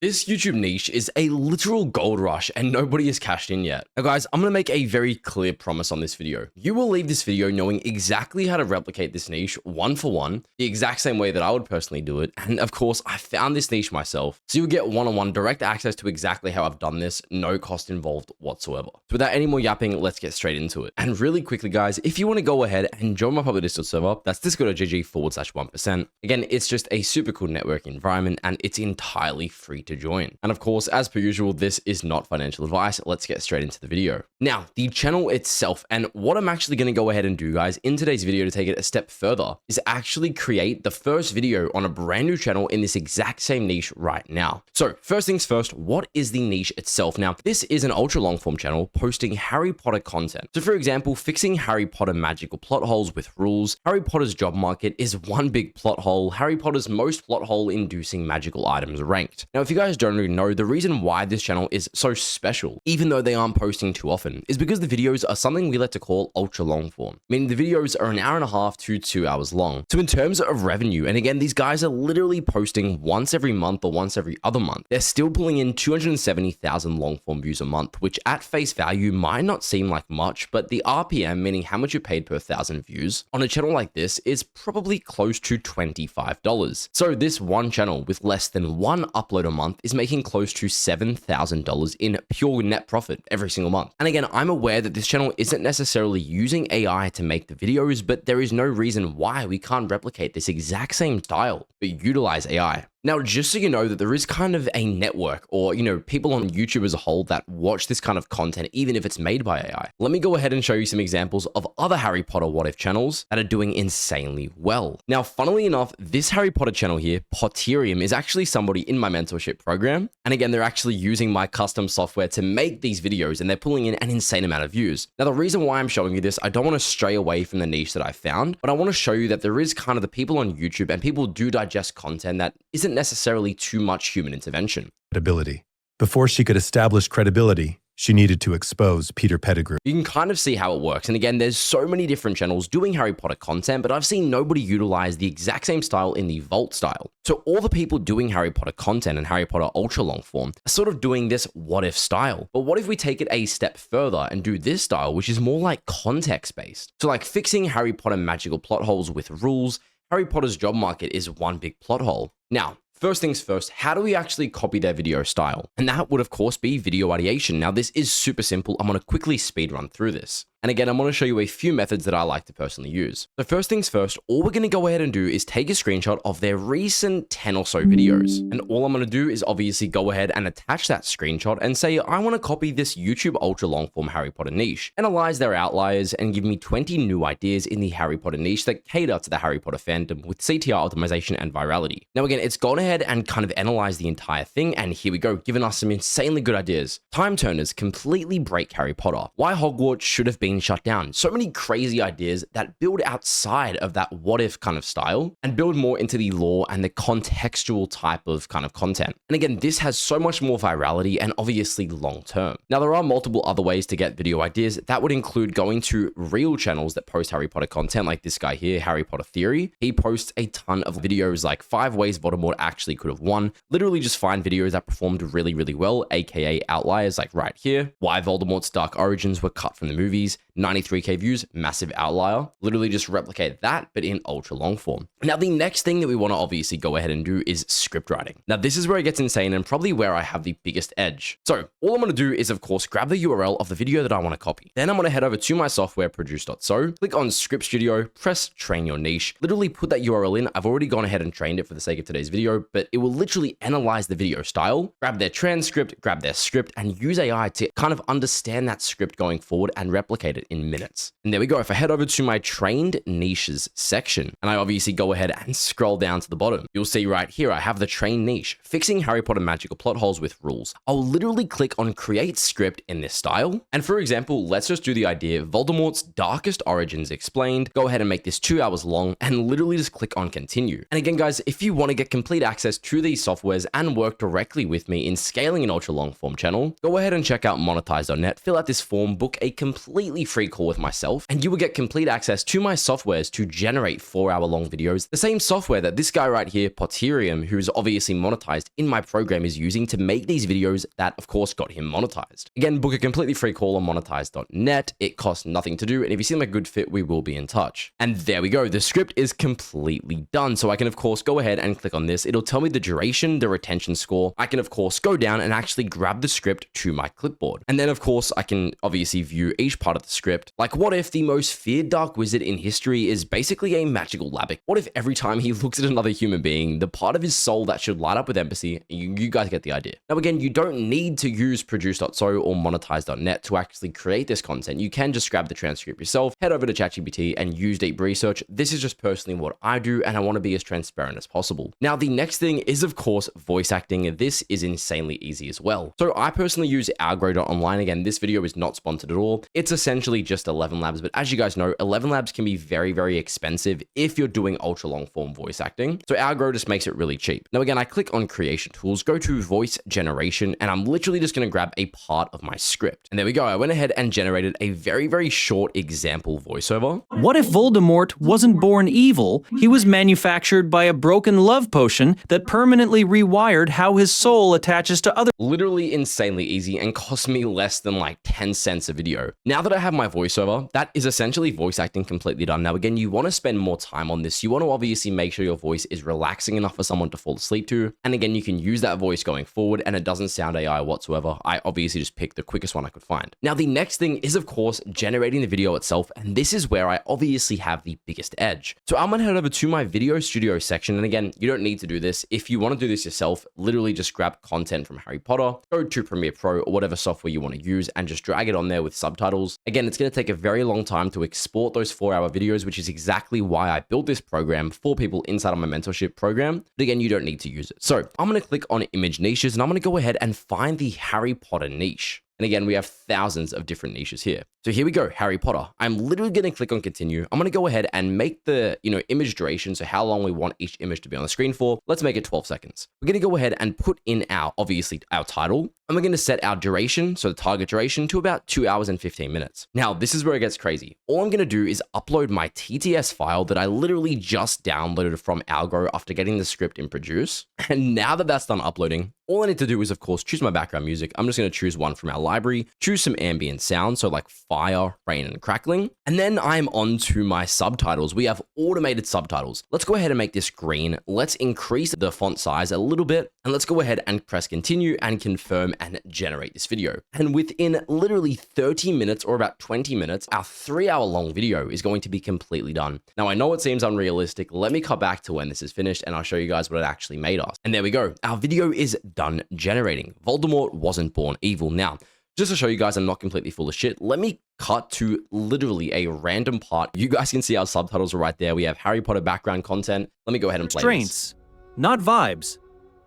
This YouTube niche is a literal gold rush and nobody has cashed in yet. Now guys, I'm going to make a very clear promise on this video. You will leave this video knowing exactly how to replicate this niche one for one, the exact same way that I would personally do it. And of course, I found this niche myself. So you'll get one-on-one direct access to exactly how I've done this, no cost involved whatsoever. So without any more yapping, let's get straight into it. And really quickly guys, if you want to go ahead and join my public Discord server, that's discord.gg/1%. Again, it's just a super cool network environment and it's entirely free to join. And of course, as per usual, this is not financial advice. Let's get straight into the video. Now, the channel itself and what I'm actually going to go ahead and do guys in today's video to take it a step further is actually create the first video on a brand new channel in this exact same niche right now. So first things first, what is the niche itself? Now, this is an ultra long form channel posting Harry Potter content. So for example, fixing Harry Potter magical plot holes with rules, Harry Potter's job market is one big plot hole, Harry Potter's most plot hole inducing magical items ranked. Now, if you guys don't know, the reason why this channel is so special, even though they aren't posting too often, is because the videos are something we like to call ultra long form, meaning the videos are an hour and a half to 2 hours long. So in terms of revenue, and again, these guys are literally posting once every month or once every other month, they're still pulling in 270,000 long form views a month, which at face value might not seem like much, but the RPM, meaning how much you paid per 1,000 views, on a channel like this is probably close to $25. So this one channel with less than one upload a month is making close to $7,000 in pure net profit every single month. And again, I'm aware that this channel isn't necessarily using AI to make the videos, but there is no reason why we can't replicate this exact same style, but utilize AI. Now, just so you know that there is kind of a network or, people on YouTube as a whole that watch this kind of content, even if it's made by AI. Let me go ahead and show you some examples of other Harry Potter what if channels that are doing insanely well. Now, funnily enough, this Harry Potter channel here, Potterium, is actually somebody in my mentorship program. And again, they're actually using my custom software to make these videos and they're pulling in an insane amount of views. Now, the reason why I'm showing you this, I don't want to stray away from the niche that I found, but I want to show you that there is kind of the people on YouTube and people do digest content that isn't necessarily too much human intervention. Credibility. Before she could establish credibility, she needed to expose Peter Pettigrew. You can kind of see how it works. And again, there's so many different channels doing Harry Potter content, but I've seen nobody utilize the exact same style in the Vault style. So all the people doing Harry Potter content and Harry Potter ultra long form are sort of doing this what if style. But what if we take it a step further and do this style, which is more like context based? So like fixing Harry Potter magical plot holes with rules, Harry Potter's job market is one big plot hole. Now, first things first, how do we actually copy their video style? And that would of course be video ideation. Now this is super simple. I'm going to quickly speed run through this. And again, I'm going to show you a few methods that I like to personally use. So first things first, all we're going to go ahead and do is take a screenshot of their recent 10 or so videos. And all I'm going to do is obviously go ahead and attach that screenshot and say, I want to copy this YouTube ultra long form Harry Potter niche, analyze their outliers and give me 20 new ideas in the Harry Potter niche that cater to the Harry Potter fandom with CTR optimization and virality. Now again, it's gone ahead and kind of analyzed the entire thing. And here we go, giving us some insanely good ideas. Time turners completely break Harry Potter. Why Hogwarts should have been shut down. So many crazy ideas that build outside of that what if kind of style and build more into the lore and the contextual type of kind of content. And again, this has so much more virality and obviously long term. Now, there are multiple other ways to get video ideas. That would include going to real channels that post Harry Potter content like this guy here, Harry Potter Theory. He posts a ton of videos like 5 ways Voldemort actually could have won. Literally just find videos that performed really, really well, aka outliers like right here. Why Voldemort's dark origins were cut from the movies. 93k views, massive outlier. Literally just replicate that, but in ultra long form. Now, the next thing that we want to obviously go ahead and do is script writing. Now, this is where it gets insane and probably where I have the biggest edge. So all I'm going to do is, of course, grab the URL of the video that I want to copy. Then I'm going to head over to my software, produce.so, click on Script Studio, press Train Your Niche, literally put that URL in. I've already gone ahead and trained it for the sake of today's video, but it will literally analyze the video style, grab their transcript, grab their script, and use AI to kind of understand that script going forward and replicate it in minutes. And there we go. If I head over to my trained niches section, and I obviously go ahead and scroll down to the bottom, you'll see right here, I have the trained niche, fixing Harry Potter magical plot holes with rules. I'll literally click on create script in this style. And for example, let's just do the idea, Voldemort's darkest origins explained. Go ahead and make this 2 hours long and literally just click on continue. And again, guys, if you want to get complete access to these softwares and work directly with me in scaling an ultra long form channel, go ahead and check out monetize.net, fill out this form, book a completely completely free call with myself, and you will get complete access to my softwares to generate 4-hour long videos. The same software that this guy right here, Poterium, who's obviously monetized in my program, is using to make these videos that, of course, got him monetized. Again, book a completely free call on monetize.net. It costs nothing to do, and if you seem like a good fit, we will be in touch. And there we go. The script is completely done. So I can, of course, go ahead and click on this. It'll tell me the duration, the retention score. I can, of course, go down and actually grab the script to my clipboard. And then, of course, I can obviously view each part of the script. Like, what if the most feared dark wizard in history is basically a magical labic? What if every time he looks at another human being, the part of his soul that should light up with empathy? You guys get the idea. Now, again, you don't need to use produce.so or monetize.net to actually create this content. You can just grab the transcript yourself, head over to ChatGPT and use deep research. This is just personally what I do, and I want to be as transparent as possible. Now, the next thing is, of course, voice acting. This is insanely easy as well. So I personally use algo.online. Again, this video is not sponsored at all. It's essentially just 11 Labs, but as you guys know, 11 Labs can be very, very expensive if you're doing ultra long form voice acting. So Algo just makes it really cheap. Now, again, I click on creation tools, go to voice generation, and I'm literally just going to grab a part of my script. And there we go. I went ahead and generated a very, very short example voiceover. What if Voldemort wasn't born evil? He was manufactured by a broken love potion that permanently rewired how his soul attaches to others. Literally insanely easy and cost me less than like 10 cents a video. Now that I have my voiceover, that is essentially voice acting completely done. Now, again, you want to spend more time on this. You want to obviously make sure your voice is relaxing enough for someone to fall asleep to. And again, you can use that voice going forward and it doesn't sound AI whatsoever. I obviously just picked the quickest one I could find. Now, the next thing is, of course, generating the video itself. And this is where I obviously have the biggest edge. So I'm going to head over to my video studio section. And again, you don't need to do this. If you want to do this yourself, literally just grab content from Harry Potter, go to Premiere Pro or whatever software you want to use and just drag it on there with subtitles. Again, it's going to take a very long time to export those 4-hour videos, which is exactly why I built this program for people inside of my mentorship program. But again, you don't need to use it. So I'm going to click on image niches and I'm going to go ahead and find the Harry Potter niche. And again, we have thousands of different niches here. So here we go, Harry Potter. I'm literally going to click on continue. I'm going to go ahead and make the, image duration. So how long we want each image to be on the screen for. Let's make it 12 seconds. We're going to go ahead and put in obviously our title. And we're going to set our duration, so the target duration, to about 2 hours and 15 minutes. Now, this is where it gets crazy. All I'm going to do is upload my TTS file that I literally just downloaded from Algo after getting the script in Produce. And now that that's done uploading, all I need to do is, of course, choose my background music. I'm just going to choose one from our library, choose some ambient sound, so like fire, rain, and crackling. And then I'm on to my subtitles. We have automated subtitles. Let's go ahead and make this green. Let's increase the font size a little bit. And let's go ahead and press continue and confirm and generate this video. And within literally 30 minutes or about 20 minutes, our 3-hour long video is going to be completely done. Now, I know it seems unrealistic. Let me cut back to when this is finished and I'll show you guys what it actually made us. And there we go. Our video is done generating. Voldemort wasn't born evil. Now, just to show you guys I'm not completely full of shit, let me cut to literally a random part. You guys can see our subtitles are right there. We have Harry Potter background content. Let me go ahead and play Restraints, not vibes.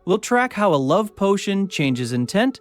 We'll track how a love potion changes intent,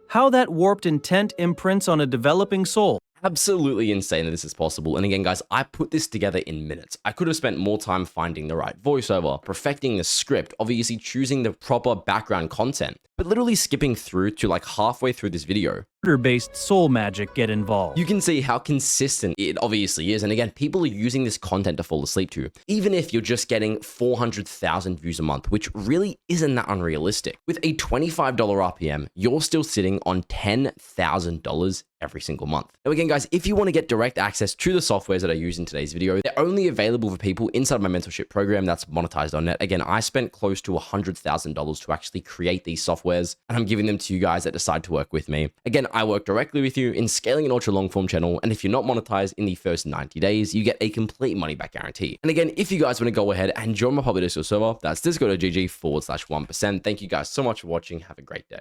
how that warped intent imprints on a developing soul. Absolutely insane that this is possible. And again, guys, I put this together in minutes. I could have spent more time finding the right voiceover, perfecting the script, obviously choosing the proper background content, but literally skipping through to like halfway through this video. Based soul magic get involved. You can see how consistent it obviously is. And again, people are using this content to fall asleep to, even if you're just getting 400,000 views a month, which really isn't that unrealistic. With a $25 RPM, you're still sitting on $10,000 every single month. Now again, guys, if you want to get direct access to the softwares that I use in today's video, they're only available for people inside my mentorship program. That's monetize.net. Again, I spent close to $100,000 to actually create these softwares, and I'm giving them to you guys that decide to work with me. Again, I work directly with you in scaling an ultra long form channel. And if you're not monetized in the first 90 days, you get a complete money back guarantee. And again, if you guys want to go ahead and join my public Discord server, that's discord.gg/1%. Thank you guys so much for watching. Have a great day.